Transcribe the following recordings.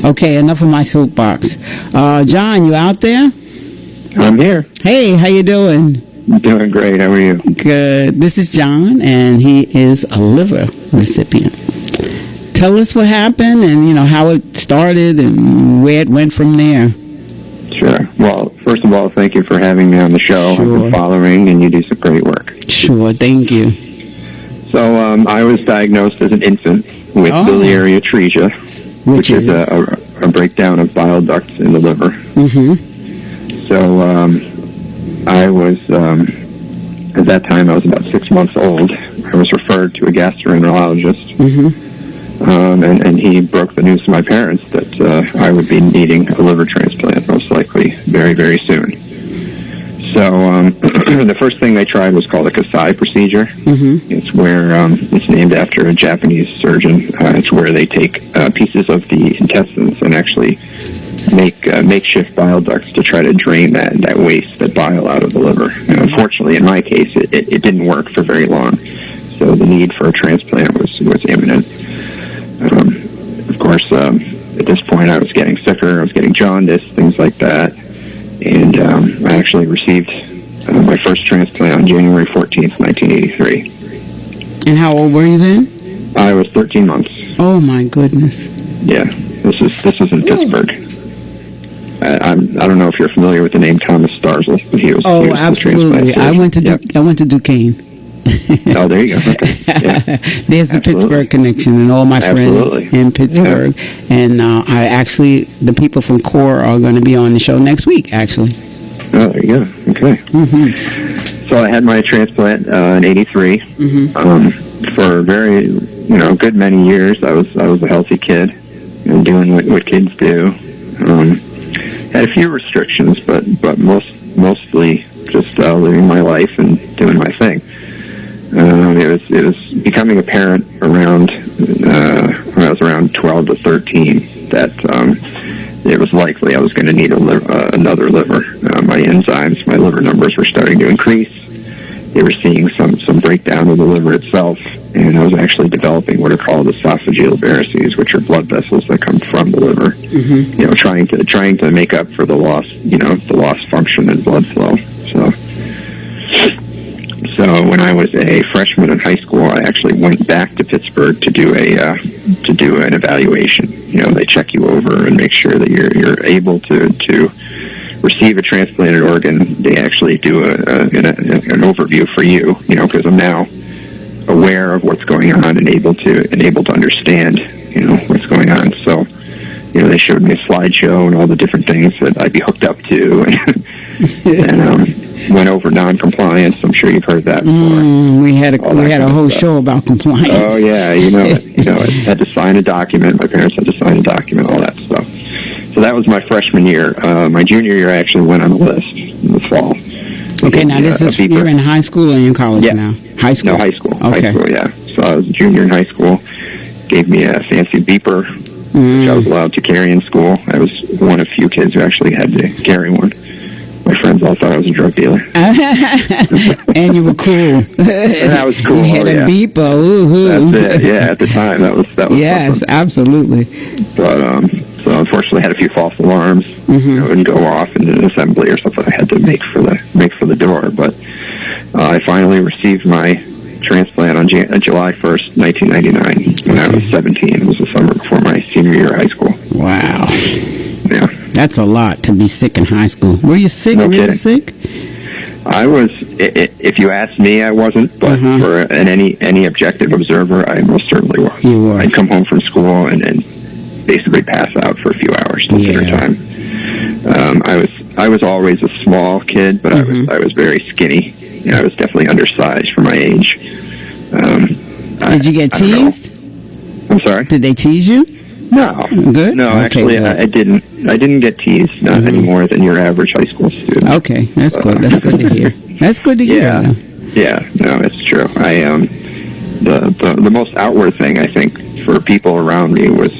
Okay, enough of my soapbox. John, you out there? I'm here. Hey, how you doing? Doing great. How are you? Good. This is John, and he is a liver recipient. Tell us what happened and, how it started and where it went from there. Sure. Well, first of all, thank you for having me on the show. Sure. I've been following, and you do some great work. Sure. Thank you. So I was diagnosed as an infant with biliary atresia, which is a breakdown of bile ducts in the liver. Mm-hmm. So I was, at that time, I was about 6 months old. I was referred to a gastroenterologist, and he broke the news to my parents that I would be needing a liver transplant, most likely very, very soon. So the first thing they tried was called a Kasai procedure. Mm-hmm. It's where it's named after a Japanese surgeon. It's where they take pieces of the intestines and actually make makeshift bile ducts to try to drain that waste, that bile out of the liver. And unfortunately, in my case, it didn't work for very long. So the need for a transplant was imminent. Of course, at this point, I was getting sicker. I was getting jaundice, things like that. And I actually received my first transplant on January 14th, 1983. And how old were you then? I was 13 months. Oh, my goodness. Yeah, this was in Pittsburgh. I don't know if you're familiar with the name Thomas Starzl, but he was. Oh, absolutely. I went to Duquesne. Oh, there you go. Okay. Yeah. There's the Pittsburgh connection, and all my friends in Pittsburgh. Yeah. And the people from CORE are going to be on the show next week, actually. Oh, there you go. Okay. Mm-hmm. So I had my transplant in '83. Mm-hmm. For a very, good many years. I was a healthy kid and doing what kids do. Had a few restrictions, but mostly just living my life and doing my thing. It was becoming apparent around when I was around 12 to 13 that it was likely I was going to need another liver. My enzymes, my liver numbers were starting to increase. They were seeing some breakdown of the liver itself, and I was actually developing what are called esophageal varices, which are blood vessels that come from the liver. Mm-hmm. Trying to make up for the lost function and blood flow. So when I was a freshman in high school, I actually went back to Pittsburgh to do an evaluation. They check you over and make sure that you're able to receive a transplanted organ. They actually do an overview for you. Because I'm now aware of what's going on and able to understand what's going on. So they showed me a slideshow and all the different things that I'd be hooked up to, and went over non-compliance. I'm sure you've heard that before. We had a whole show about compliance. Oh yeah, I had to sign a document. My parents had to sign a document, all that stuff. So that was my freshman year. My junior year, I actually went on the list in the fall. Okay, now this is you're in high school or in college now? High school? No, high school. Okay. High school, yeah. So I was a junior in high school. Gave me a fancy beeper, which I was allowed to carry in school. I was one of few kids who actually had to carry one. My friends all thought I was a drug dealer. And you were cool. That was cool. You had a beeper. Woohoo. That's it. Yeah, at the time that was yes, something. Absolutely. But so unfortunately, I had a few false alarms. Mm-hmm. It wouldn't go off in an assembly or something. I had to make for the door. But I finally received my transplant on July 1st, 1999, when I was 17. It was the summer before my senior year of high school. Wow. Yeah. That's a lot to be sick in high school. Were you sick? No really kidding. Sick? I was. If you ask me, I wasn't. But for any objective observer, I most certainly was. You were. I'd come home from school and basically pass out for a few hours at dinner time. I was always a small kid, but I was very skinny. I was definitely undersized for my age. Did you get teased? I'm sorry? Did they tease you? No. Good? No, okay, actually, good. I didn't get teased, not any more than your average high school student. Okay, that's good. That's good to hear. That's good to hear. Yeah, no, it's true. The most outward thing, I think, for people around me was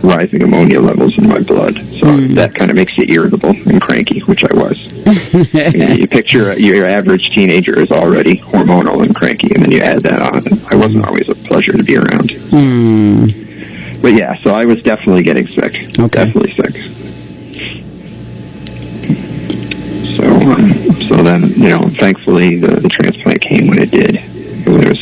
rising ammonia levels in my blood. So that kind of makes you irritable and cranky, which I was. You picture your average teenager is already hormonal and cranky, and then you add that on. I wasn't always a pleasure to be around. But yeah, so I was definitely getting sick. Okay. Definitely sick. So then, thankfully the transplant came when it did. It was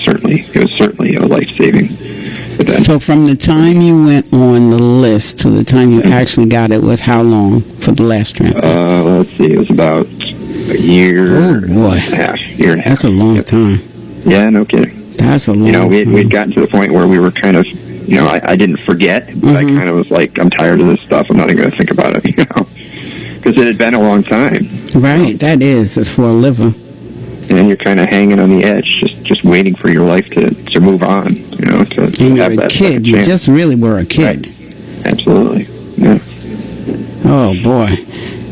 certainly a life-saving event. So from the time you went on the list to the time you actually got it was how long for the last transplant? Let's see, it was about a year. Oh, boy. And a half. Year and a half. That's a long time. Yeah, no kidding. That's a long time. We'd gotten to the point where we were kind of, I didn't forget, but I kind of was like, I'm tired of this stuff. I'm not even going to think about it, because it had been a long time. Right, that is. It's for a liver. And you're kind of hanging on the edge, just waiting for your life to move on, to And have you're a that kid. You chance. just really were a kid. Right. Absolutely. Yeah. Oh, boy.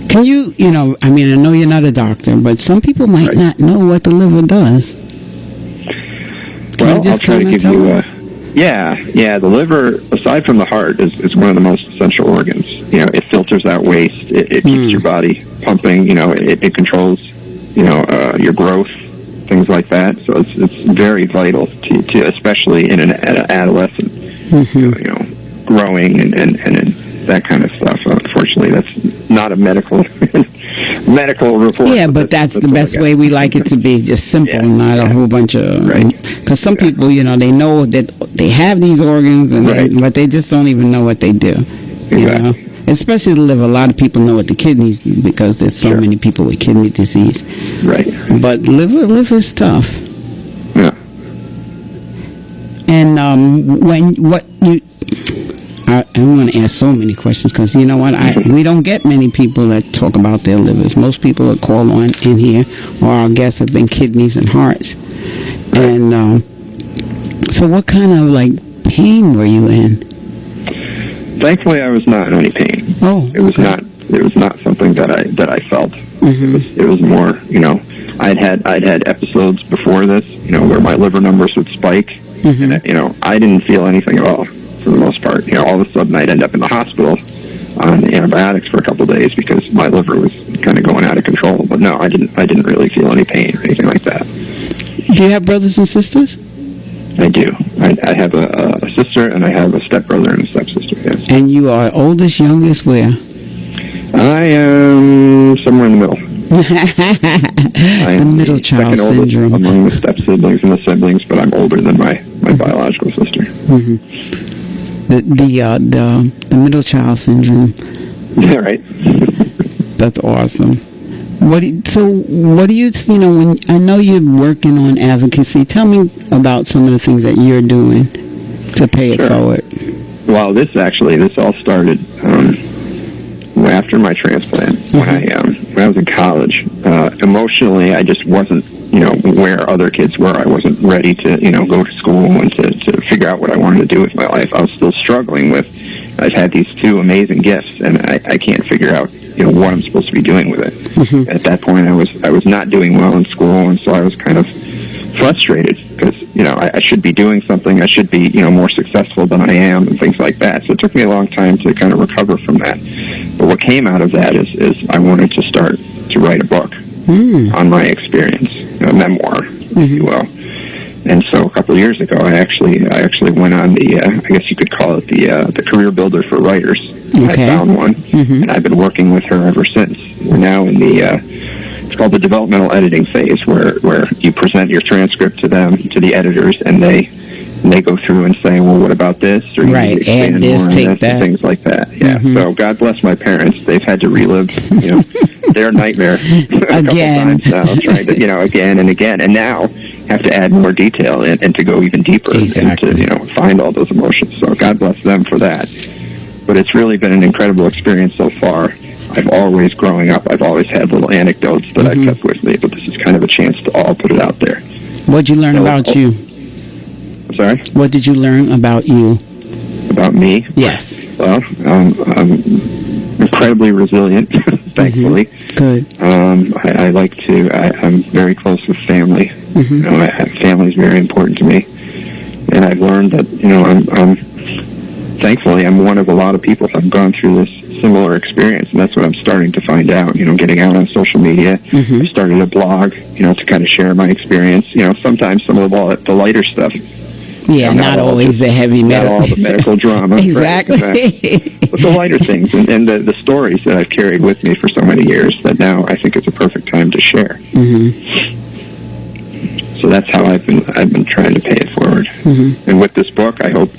Can you, I know you're not a doctor, but some people might not know what the liver does. Well, I'll try to give you the liver, aside from the heart, is one of the most essential organs. It filters out waste. It keeps your body pumping. It controls, your growth, things like that. So it's very vital to especially in an adolescent, growing and that kind of stuff. Unfortunately, that's not a medical report. Yeah, but that's the best way we like it to be, just simple, not a whole bunch of... Because some people, they know that they have these organs, but they just don't even know what they do. Exactly. Especially the liver. A lot of people know what the kidneys do because there's so many people with kidney disease. Right. But liver is tough. Yeah. And I'm going to ask so many questions because you know what? We don't get many people that talk about their livers. Most people that call on in here or our guests have been kidneys and hearts. Right. And so what kind of pain were you in? Thankfully, I was not in any pain. Oh, it was not. It was not something that I felt. Mm-hmm. It was more. I'd had episodes before this. Where my liver numbers would spike, and I didn't feel anything at all for the most part. All of a sudden I'd end up in the hospital on antibiotics for a couple of days because my liver was kind of going out of control. But no, I didn't really feel any pain or anything like that. Do you have brothers and sisters? I do. I have a sister, and I have a stepbrother and a stepsister, yes. And you are oldest, youngest, where? I am somewhere in the middle. The middle child syndrome. Among the step-siblings and the siblings, but I'm older than my biological sister. Mm-hmm. The middle child syndrome. Yeah, right. That's awesome. What do you when I know you're working on advocacy, tell me about some of the things that you're doing to pay it forward. Well, this all started after my transplant. Mm-hmm. When I was in college. Emotionally, I just wasn't where other kids were. I wasn't ready to go to school and to figure out what I wanted to do with my life. I was still struggling with. I've had these two amazing gifts, and I can't figure out what I'm supposed to be doing with it. Mm-hmm. At that point, I was not doing well in school, and so I was kind of frustrated because I should be doing something. I should be more successful than I am, and things like that. So it took me a long time to kind of recover from that. But what came out of that is I wanted to start to write a book on my experience, a memoir, if you will. And so a couple of years ago, I actually went on the I guess you could call it the Career Builder for Writers. Okay. I found one, and I've been working with her ever since. We're now in the it's called the developmental editing phase, where you present your transcript to them, to the editors, and they go through and say, well, what about this? Or you need to expand more on this, and things like that. Yeah. Mm-hmm. So God bless my parents; they've had to relive their nightmare a couple times now, trying to again and again, and now have to add more detail and to go even deeper and to find all those emotions. So God bless them for that. But it's really been an incredible experience so far. Growing up, I've always had little anecdotes that I've kept with me, but this is kind of a chance to all put it out there. What'd you learn about you? I'm sorry? What did you learn about you? About me? Yes. Well, I'm incredibly resilient, thankfully. Good. I like to, I'm very close with family. Family is very important to me. And I've learned that, thankfully, I'm one of a lot of people who have gone through this similar experience, and that's what I'm starting to find out, getting out on social media. I started a blog, to kind of share my experience. Sometimes some of the lighter stuff Yeah, not always the heavy not metal. all the medical drama. Exactly. Right, but the lighter things and the stories that I've carried with me for so many years that now I think it's a perfect time to share. Mm-hmm. So that's how I've been trying to pay it forward. Mm-hmm. And with this book, I hope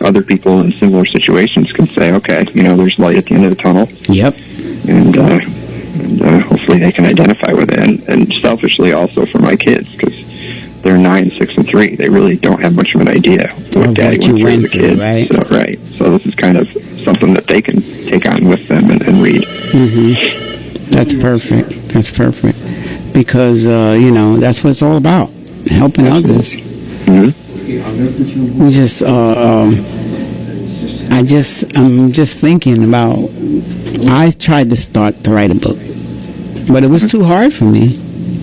other people in similar situations can say, okay, there's light at the end of the tunnel. Yep. And hopefully they can identify with it. And selfishly also for my kids, because they're 9, 6, and 3. They really don't have much of an idea what Daddy went through as a kid. Right. So this is kind of something that they can take on with them and read. Mm-hmm. That's perfect. That's perfect. Because, that's what it's all about. Helping others. Mm-hmm. I'm just thinking about, I tried to start to write a book, but it was too hard for me.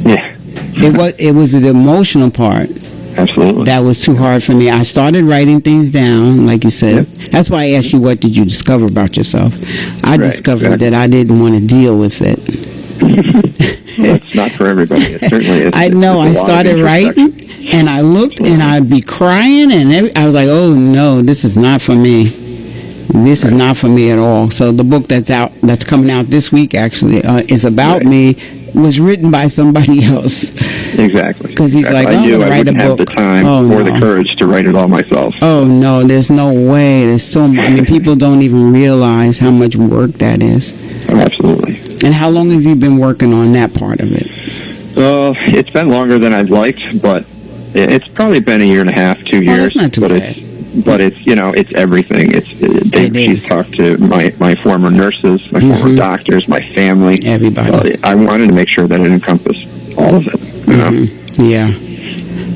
Yeah. It was the emotional part. Absolutely. That was too hard for me. I started writing things down, like you said. Yep. That's why I asked you, what did you discover about yourself? I discovered that I didn't want to deal with it. Well, it's not for everybody. It certainly is. I know. I started writing, and I looked, and I'd be crying, and I was like, oh, no, this is not for me. This is not for me at all. So the book that's coming out this week, actually, is about me, was written by somebody else. Exactly. Because he's like, I knew I wouldn't have the book. time or the courage to write it all myself. Oh, no, there's no way. There's so much. I mean, people don't even realize how much work that is. Oh, absolutely. And how long have you been working on that part of it? It's been longer than I'd liked, but it's probably been 1.5 2 years. That's not too bad. But it's it's everything. She's talked to my former nurses, my former doctors, my family, everybody. I wanted to make sure that it encompassed all of it. Yeah.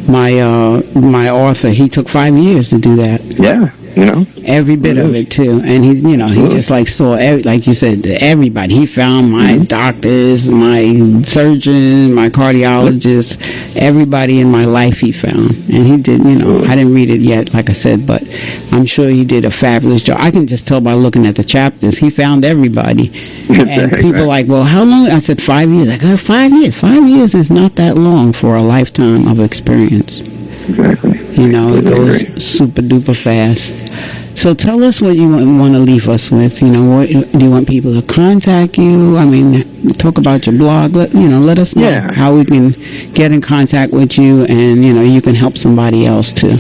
My author, he took 5 years to do that. Yeah. Every bit of it too, and he just like saw like you said, everybody. He found my doctors, my surgeon, my cardiologist, everybody in my life he found, and he did. I didn't read it yet, like I said, but I'm sure he did a fabulous job. I can just tell by looking at the chapters. He found everybody, and people like, well, how long? I said 5 years. I go 5 years. 5 years is not that long for a lifetime of experience. Exactly. It goes super duper fast. So tell us what you want to leave us with. What do you want people to contact you? I mean, talk about your blog. Let us know how we can get in contact with you, and you can help somebody else too.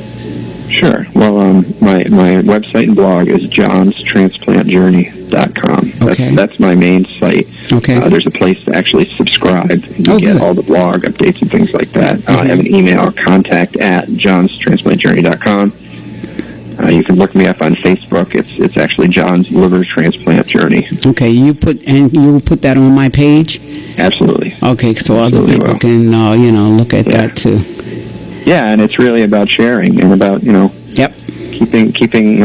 Sure. Well, my website and blog is johnstransplantjourney.com. Okay. That's my main site. Okay. There's a place to actually subscribe and get all the blog updates and things like that. I have an email, contact@johnstransplantjourney.com. You can look me up on Facebook. It's actually John's Liver Transplant Journey. Okay. You will put that on my page? Absolutely. Okay. So other people can look at that too. Yeah, and it's really about sharing and about keeping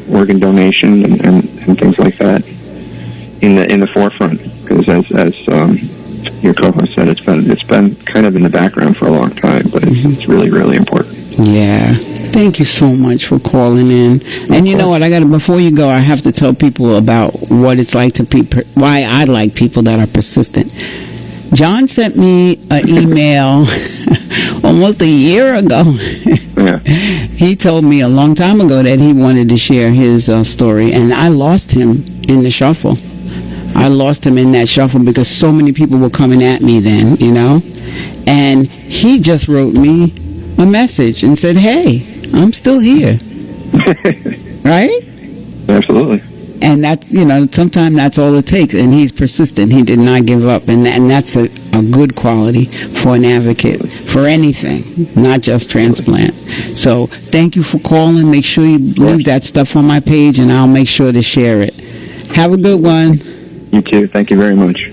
organ donation and things like that in the forefront. Because as your co-host said, it's been kind of in the background for a long time, but it's really, really important. Yeah. Thank you so much for calling in. And you know what? Before you go, I have to tell people about what it's like to why I like people that are persistent. John sent me an email almost a year ago. He told me a long time ago that he wanted to share his story, and I lost him in the shuffle. I lost him in that shuffle because so many people were coming at me then, and he just wrote me a message and said, hey, I'm still here. Right? Absolutely. And that, sometimes that's all it takes. And he's persistent. He did not give up. And that's a good quality for an advocate for anything, not just transplant. So thank you for calling. Make sure you leave that stuff on my page, and I'll make sure to share it. Have a good one. You too. Thank you very much.